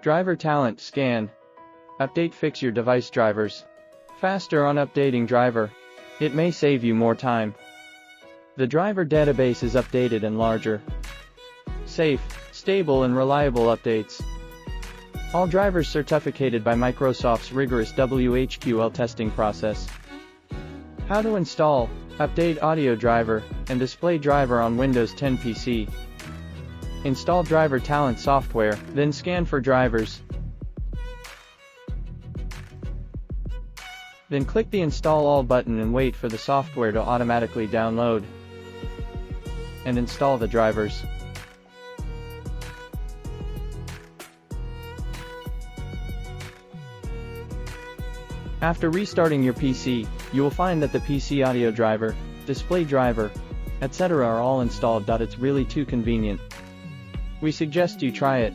Driver talent scan. Update, fix your device drivers. Faster on updating driver. It may save you more time. The driver database is updated and larger. Safe, stable and reliable updates. All drivers certificated by Microsoft's rigorous WHQL testing process. How to install, update audio driver, and display driver on Windows 10 PC. Install driver talent software, then scan for drivers. Then click the Install All button and wait for the software to automatically download and install the drivers. After restarting your PC, you will find that the PC audio driver, display driver, etc. are all installed. It's really too convenient. We suggest you try it.